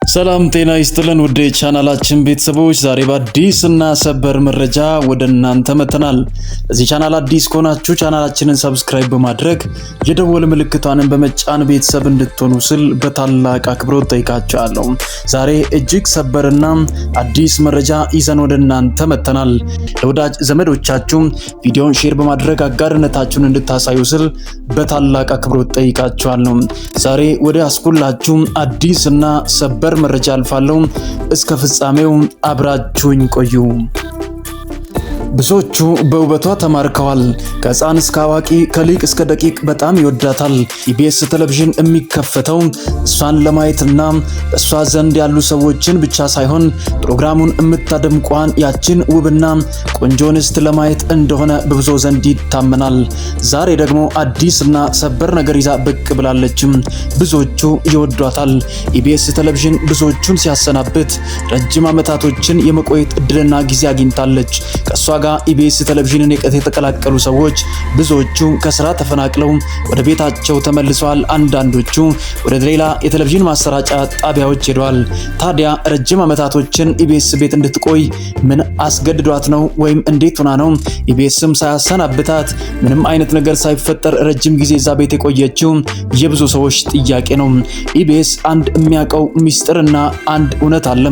ሰላም ጤና ይስጥልን ውድ ቻናላችን ቤተሰቦች፣ ዛሬ በአዲስ እና ሰበር መረጃ ወደ እናንተ መተናል። ለዚህ ቻናል አዲስ ከሆናችሁ ቻናላችንን ሰብስክራይብ በማድረግ የደወል ምልክቷን በመጫን ቤተሰብ እንድትሆኑ ስል በታላቅ አክብሮት ጠይቃችኋለሁ። ዛሬ እጅግ ሰበርና አዲስ መረጃ ይዘን ወደ እናንተ መተናል። ለወዳጅ ዘመዶቻችሁ ቪዲዮን ሼር በማድረግ አጋርነታችሁን እንድታሳዩ ስል በታላቅ አክብሮት ጠይቃችኋለሁ። ዛሬ ወደ አስኩላችሁ አዲስ እና ሰበር መረጃ አልፋለሁ። እስከ ፍጻሜው አብራችሁኝ ቆዩ። ብዙዎቹ በውበቷ ተማርከዋል። ከህፃን እስከ አዋቂ ከሊቅ እስከ ደቂቅ በጣም ይወዳታል። ኢቢኤስ ቴሌቪዥን የሚከፈተው እሷን ለማየትና በእሷ ዘንድ ያሉ ሰዎችን ብቻ ሳይሆን ፕሮግራሙን የምታደምቋን ያችን ውብና ቆንጆ እንስት ለማየት እንደሆነ በብዙ ዘንድ ይታመናል። ዛሬ ደግሞ አዲስና ሰበር ነገር ይዛ ብቅ ብላለችም። ብዙዎቹ ይወዷታል። ኢቢኤስ ቴሌቪዥን ብዙዎቹን ሲያሰናብት ረጅም ዓመታቶችን የመቆየት እድልና ጊዜ አግኝታለች። ከሷ ጋር ኢቢኤስ ቴሌቪዥንን የተቀላቀሉ ሰዎች ብዙዎቹ ከስራ ተፈናቅለው ወደ ቤታቸው ተመልሰዋል። አንዳንዶቹ ወደ ሌላ የቴሌቪዥን ማሰራጫ ጣቢያዎች ሄደዋል። ታዲያ ረጅም ዓመታቶችን ኢቢኤስ ቤት እንድትቆይ ምን አስገድዷት ነው? ወይም እንዴት ሆና ነው ኢቢኤስም ሳያሰናብታት ምንም አይነት ነገር ሳይፈጠር ረጅም ጊዜ እዛ ቤት የቆየችው? የብዙ ሰዎች ጥያቄ ነው። ኢቢኤስ አንድ የሚያውቀው ሚስጥርና አንድ እውነት አለ።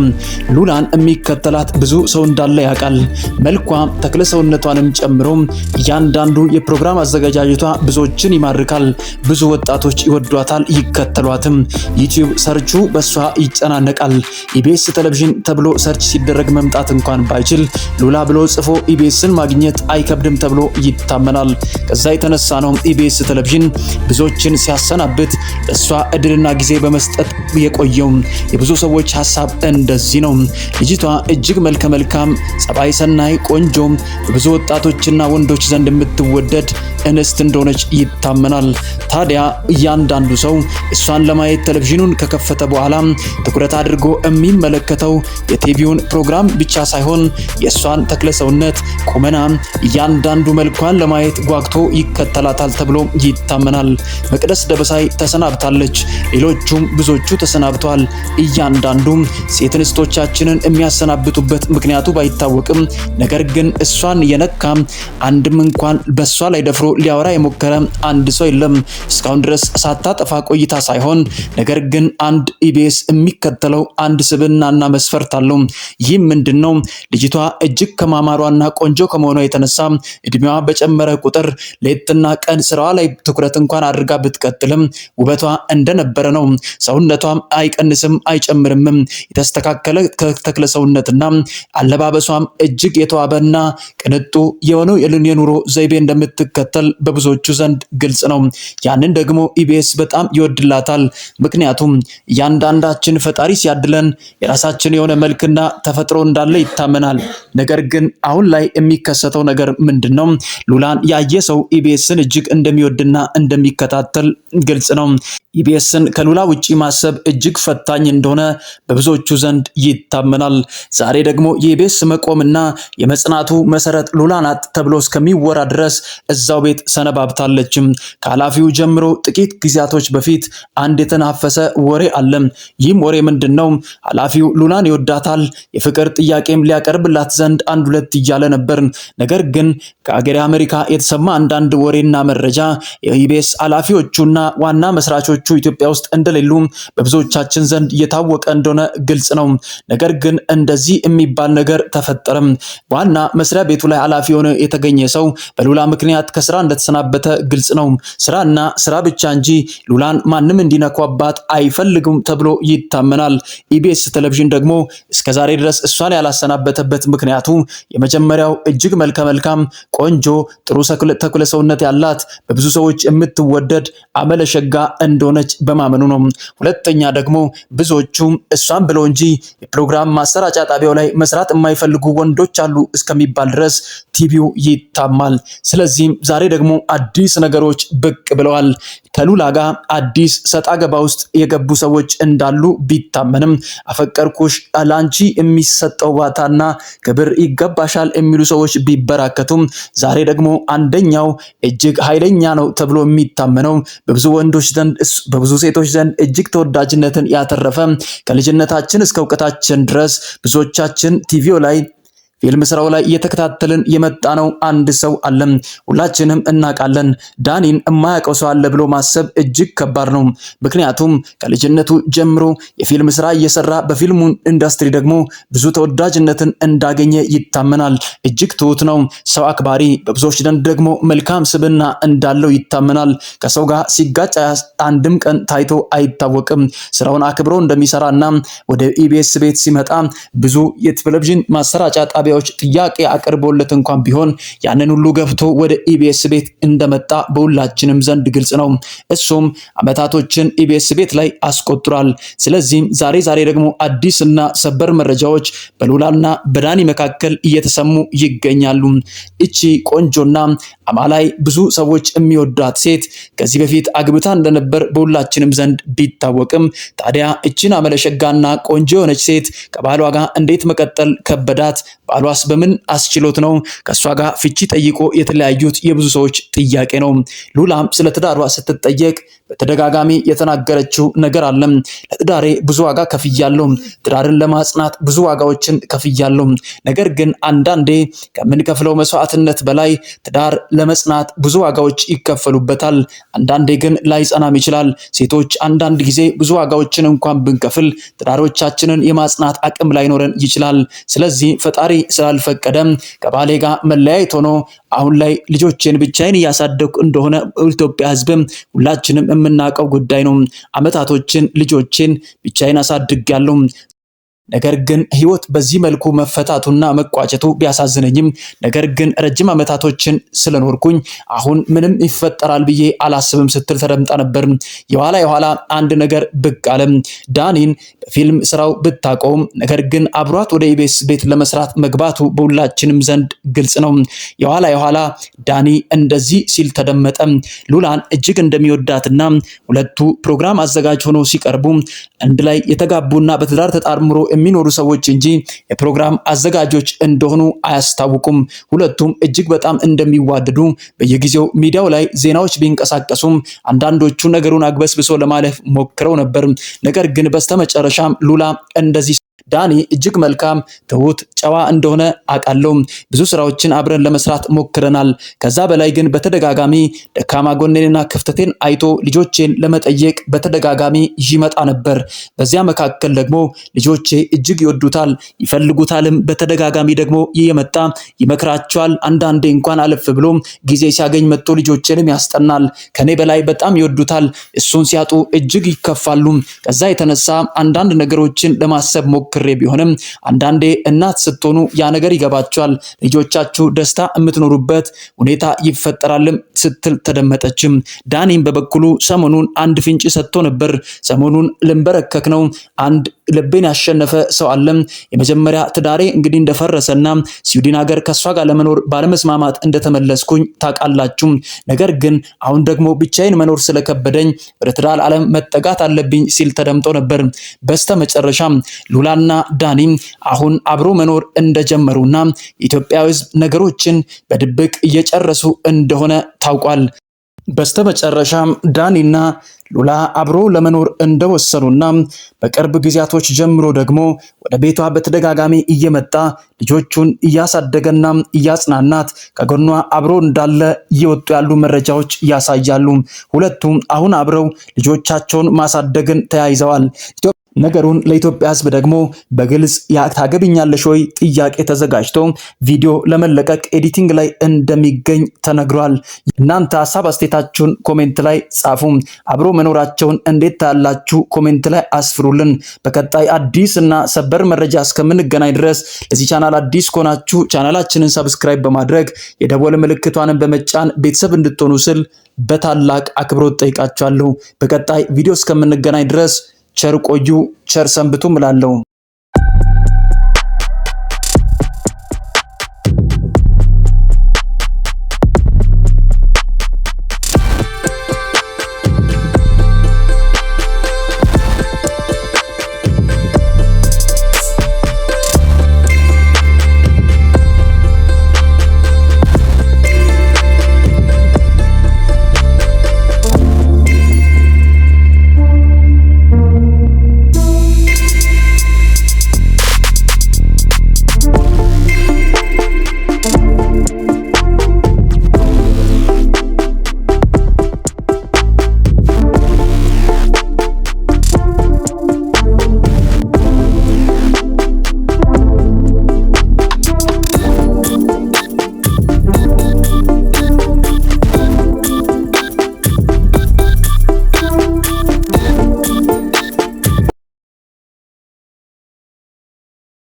ሉላን የሚከተላት ብዙ ሰው እንዳለ ያውቃል። መልኳ ተክለ ሰውነቷንም ጨምሮ እያንዳንዱ የፕሮግራም አዘጋጃጀቷ ብዙዎችን ይማርካል። ብዙ ወጣቶች ይወዷታል፣ ይከተሏትም። ዩቲዩብ ሰርቹ በሷ ይጨናነቃል። ኢቢኤስ ቴሌቪዥን ተብሎ ሰርች ሲደረግ መምጣት እንኳን ባይችል ሉላ ብሎ ጽፎ ኢቢኤስን ማግኘት አይከብድም ተብሎ ይታመናል። ከዛ የተነሳ ነው ኢቢኤስ ቴሌቪዥን ብዙዎችን ሲያሰናብት ለሷ እድልና ጊዜ በመስጠት የቆየው። የብዙ ሰዎች ሐሳብ እንደዚህ ነው። ልጅቷ እጅግ መልከ መልካም፣ ጸባይ ሰናይ፣ ቆንጆ በብዙ ወጣቶችና ወንዶች ዘንድ የምትወደድ እንስት እንደሆነች ይታመናል። ታዲያ እያንዳንዱ ሰው እሷን ለማየት ቴሌቪዥኑን ከከፈተ በኋላ ትኩረት አድርጎ የሚመለከተው የቲቪውን ፕሮግራም ብቻ ሳይሆን የእሷን ተክለ ሰውነት፣ ቁመና፣ እያንዳንዱ መልኳን ለማየት ጓግቶ ይከተላታል ተብሎ ይታመናል። መቅደስ ደበሳይ ተሰናብታለች። ሌሎቹም ብዙዎቹ ተሰናብተዋል። እያንዳንዱ ሴት እንስቶቻችንን የሚያሰናብቱበት ምክንያቱ ባይታወቅም ነገር ግን እሷን የነካ አንድም እንኳን በሷ ላይ ደፍሮ ሊያወራ የሞከረ አንድ ሰው የለም እስካሁን ድረስ ሳታጠፋ ቆይታ ሳይሆን። ነገር ግን አንድ ኢቢኤስ የሚከተለው አንድ ስብዕናና መስፈርት አለው። ይህም ምንድነው? ልጅቷ እጅግ ከማማሯና ቆንጆ ከመሆኗ የተነሳ እድሜዋ በጨመረ ቁጥር ሌትና ቀን ስራዋ ላይ ትኩረት እንኳን አድርጋ ብትቀጥልም ውበቷ እንደነበረ ነው። ሰውነቷም አይቀንስም አይጨምርም። የተስተካከለ ተክለ ሰውነትና አለባበሷም እጅግ የተዋበና ቅንጡ የሆነው የኑሮ ዘይቤ እንደምትከተል በብዙዎቹ ዘንድ ግልጽ ነው። ያንን ደግሞ ኢቢኤስ በጣም ይወድላታል። ምክንያቱም እያንዳንዳችን ፈጣሪ ሲያድለን የራሳችን የሆነ መልክና ተፈጥሮ እንዳለ ይታመናል። ነገር ግን አሁን ላይ የሚከሰተው ነገር ምንድነው? ሉላን ያየ ሰው ኢቢኤስን እጅግ እንደሚወድና እንደሚከታተል ግልጽ ነው። ኢቢኤስን ከሉላ ውጪ ማሰብ እጅግ ፈታኝ እንደሆነ በብዙዎቹ ዘንድ ይታመናል። ዛሬ ደግሞ የኢቢኤስ መቆምና የመጽናቱ መሰረት ሉላ ናት ተብሎ እስከሚወራ ድረስ እዛው ቤት ሰነባብታለችም። ከኃላፊው ጀምሮ ጥቂት ጊዜያቶች በፊት አንድ የተናፈሰ ወሬ አለ። ይህም ወሬ ምንድነው? ኃላፊው ሉላን ይወዳታል፣ የፍቅር ጥያቄም ሊያቀርብላት ዘንድ አንድ ሁለት እያለ ነበር። ነገር ግን ከአገሬ አሜሪካ የተሰማ አንዳንድ ወሬና መረጃ የኢቢኤስ ኃላፊዎቹና ዋና መስራቾቹ ኢትዮጵያ ውስጥ እንደሌሉ በብዙዎቻችን ዘንድ እየታወቀ እንደሆነ ግልጽ ነው። ነገር ግን እንደዚህ የሚባል ነገር ተፈጠረም። ዋና መስሪያ ቤቱ ላይ ኃላፊ ሆኖ የተገኘ ሰው በሉላ ምክንያት ከስራ እንደተሰናበተ ግልጽ ነው። ስራና ስራ ብቻ እንጂ ሉላን ማንም እንዲነኳባት አይፈልግም ተብሎ ይታመናል። ኢቢኤስ ቴሌቪዥን ደግሞ እስከዛሬ ድረስ እሷን ያላሰናበተበት ምክንያቱ የመጀመሪያው እጅግ መልከ መልካም፣ ቆንጆ፣ ጥሩ ተክለ ሰውነት ያላት በብዙ ሰዎች የምትወደድ አመለሸጋ እንደሆነች በማመኑ ነው። ሁለተኛ ደግሞ ብዙዎቹ እሷን ብለው እንጂ የፕሮግራም ማሰራጫ ጣቢያው ላይ መስራት የማይፈልጉ ወንዶች አሉ እስከሚባል እስከሚባል ድረስ ቲቪው ይታማል። ስለዚህም ዛሬ ደግሞ አዲስ ነገሮች ብቅ ብለዋል። ከሉላ ጋር አዲስ ሰጣ ገባ ውስጥ የገቡ ሰዎች እንዳሉ ቢታመንም አፈቀርኩሽ ላንቺ የሚሰጠው ባታና ክብር ይገባሻል የሚሉ ሰዎች ቢበራከቱም ዛሬ ደግሞ አንደኛው እጅግ ኃይለኛ ነው ተብሎ የሚታመነው በብዙ ወንዶች ዘንድ በብዙ ሴቶች ዘንድ እጅግ ተወዳጅነትን ያተረፈ ከልጅነታችን እስከ እውቀታችን ድረስ ብዙዎቻችን ቲቪው ላይ ፊልም ስራው ላይ እየተከታተልን የመጣ ነው አንድ ሰው አለ። ሁላችንም እናውቃለን። ዳኒን የማያውቀው ሰው አለ ብሎ ማሰብ እጅግ ከባድ ነው። ምክንያቱም ከልጅነቱ ጀምሮ የፊልም ስራ እየሰራ በፊልሙ ኢንዱስትሪ ደግሞ ብዙ ተወዳጅነትን እንዳገኘ ይታመናል። እጅግ ትሁት ነው፣ ሰው አክባሪ፣ በብዙዎች ዘንድ ደግሞ መልካም ስብዕና እንዳለው ይታመናል። ከሰው ጋር ሲጋጭ አንድም ቀን ታይቶ አይታወቅም። ስራውን አክብሮ እንደሚሰራና ወደ ኢቢኤስ ቤት ሲመጣ ብዙ የቴሌቪዥን ማሰራጫ ጣቢያ ጥያቄ አቅርቦለት እንኳን ቢሆን ያንን ሁሉ ገብቶ ወደ ኢቢኤስ ቤት እንደመጣ በሁላችንም ዘንድ ግልጽ ነው። እሱም አመታቶችን ኢቢኤስ ቤት ላይ አስቆጥሯል። ስለዚህም ዛሬ ደግሞ አዲስና ሰበር መረጃዎች በሉላና በዳኒ መካከል እየተሰሙ ይገኛሉ። እቺ ቆንጆና አማላይ ብዙ ሰዎች የሚወዷት ሴት ከዚህ በፊት አግብታ እንደነበር በሁላችንም ዘንድ ቢታወቅም ታዲያ እቺን አመለሸጋና ቆንጆ የሆነች ሴት ከባሏ ጋር እንዴት መቀጠል ከበዳት? ባሏስ በምን አስችሎት ነው ከሷ ጋር ፍቺ ጠይቆ የተለያዩት? የብዙ ሰዎች ጥያቄ ነው። ሉላም ስለ ትዳሯ ስትጠየቅ በተደጋጋሚ የተናገረችው ነገር አለ። ለትዳሬ ብዙ ዋጋ ከፍያለሁ፣ ትዳርን ለማጽናት ብዙ ዋጋዎችን ከፍያለሁ። ነገር ግን አንዳንዴ ከምንከፍለው መስዋዕትነት በላይ ትዳር ለመጽናት ብዙ ዋጋዎች ይከፈሉበታል። አንዳንዴ ግን ላይጸናም ይችላል። ሴቶች አንዳንድ ጊዜ ብዙ ዋጋዎችን እንኳን ብንከፍል ትዳሮቻችንን የማጽናት አቅም ላይኖረን ይችላል። ስለዚህ ፈጣሪ ስላልፈቀደም ከባሌ ጋር መለያየት ሆኖ አሁን ላይ ልጆቼን ብቻዬን እያሳደግኩ እንደሆነ ኢትዮጵያ ሕዝብም ሁላችንም የምናውቀው ጉዳይ ነው። አመታቶችን ልጆቼን ብቻዬን አሳድጋለሁ። ነገር ግን ህይወት በዚህ መልኩ መፈታቱና መቋጨቱ ቢያሳዝነኝም ነገር ግን ረጅም አመታቶችን ስለኖርኩኝ አሁን ምንም ይፈጠራል ብዬ አላስብም ስትል ተደምጣ ነበር። የኋላ አንድ ነገር ብቅ አለ። ዳኒን በፊልም ስራው ብታቆም ነገር ግን አብሯት ወደ ኢቢኤስ ቤት ለመስራት መግባቱ በሁላችንም ዘንድ ግልጽ ነው። የኋላ ዳኒ እንደዚህ ሲል ተደመጠ። ሉላን እጅግ እንደሚወዳትና ሁለቱ ፕሮግራም አዘጋጅ ሆኖ ሲቀርቡ አንድ ላይ የተጋቡና በትዳር ተጣምሮ የሚኖሩ ሰዎች እንጂ የፕሮግራም አዘጋጆች እንደሆኑ አያስታውቁም። ሁለቱም እጅግ በጣም እንደሚዋደዱ በየጊዜው ሚዲያው ላይ ዜናዎች ቢንቀሳቀሱም አንዳንዶቹ ነገሩን አግበስብሶ ለማለፍ ሞክረው ነበር። ነገር ግን በስተመጨረሻም ሉላ እንደዚህ ዳኒ እጅግ መልካም ትሁት ጨዋ እንደሆነ አውቃለሁ። ብዙ ስራዎችን አብረን ለመስራት ሞክረናል። ከዛ በላይ ግን በተደጋጋሚ ደካማ ጎኔንና ክፍተቴን አይቶ ልጆቼን ለመጠየቅ በተደጋጋሚ ይመጣ ነበር። በዚያ መካከል ደግሞ ልጆቼ እጅግ ይወዱታል፣ ይፈልጉታልም። በተደጋጋሚ ደግሞ እየመጣ ይመክራቸዋል። አንዳንዴ እንኳን አለፍ ብሎ ጊዜ ሲያገኝ መጥቶ ልጆቼንም ያስጠናል። ከኔ በላይ በጣም ይወዱታል። እሱን ሲያጡ እጅግ ይከፋሉ። ከዛ የተነሳ አንዳንድ ነገሮችን ለማሰብ ሞክሬ ቢሆንም አንዳንዴ እናት ስትሆኑ ያ ነገር ይገባቸዋል። ልጆቻችሁ ደስታ የምትኖሩበት ሁኔታ ይፈጠራልም ስትል ተደመጠችም። ዳኒም በበኩሉ ሰሞኑን አንድ ፍንጭ ሰጥቶ ነበር። ሰሞኑን ልንበረከክ ነው፣ አንድ ልቤን ያሸነፈ ሰው አለ። የመጀመሪያ ትዳሬ እንግዲህ እንደፈረሰና ስዊድን ሀገር ከሷ ጋር ለመኖር ባለመስማማት እንደተመለስኩኝ ታውቃላችሁ። ነገር ግን አሁን ደግሞ ብቻዬን መኖር ስለከበደኝ ወደ ትዳር ዓለም መጠጋት አለብኝ ሲል ተደምጦ ነበር። በስተመጨረሻም ሉላና ዳኒ አሁን አብሮ መኖር እንደጀመሩና የኢትዮጵያ ሕዝብ ነገሮችን በድብቅ እየጨረሱ እንደሆነ ታውቋል። በስተመጨረሻም ዳኒና ሉላ አብሮ ለመኖር እንደወሰኑና በቅርብ ጊዜያቶች ጀምሮ ደግሞ ወደ ቤቷ በተደጋጋሚ እየመጣ ልጆቹን እያሳደገና እያጽናናት ከጎኗ አብሮ እንዳለ እየወጡ ያሉ መረጃዎች ያሳያሉ። ሁለቱም አሁን አብረው ልጆቻቸውን ማሳደግን ተያይዘዋል። ነገሩን ለኢትዮጵያ ሕዝብ ደግሞ በግልጽ ታገብኛለሽ ወይ ጥያቄ ተዘጋጅቶ ቪዲዮ ለመለቀቅ ኤዲቲንግ ላይ እንደሚገኝ ተነግሯል። እናንተ ሐሳብ አስተያየታችሁን ኮሜንት ላይ ጻፉ። አብሮ መኖራቸውን እንዴት ታያላችሁ? ኮሜንት ላይ አስፍሩልን። በቀጣይ አዲስ እና ሰበር መረጃ እስከምንገናኝ ድረስ ለዚህ ቻናል አዲስ ከሆናችሁ ቻናላችንን ሰብስክራይብ በማድረግ የደወል ምልክቷን በመጫን ቤተሰብ እንድትሆኑ ስል በታላቅ አክብሮት ጠይቃችኋለሁ። በቀጣይ ቪዲዮ እስከምንገናኝ ድረስ ቸር ቆዩ፣ ቸር ሰንብቱ እላለሁ።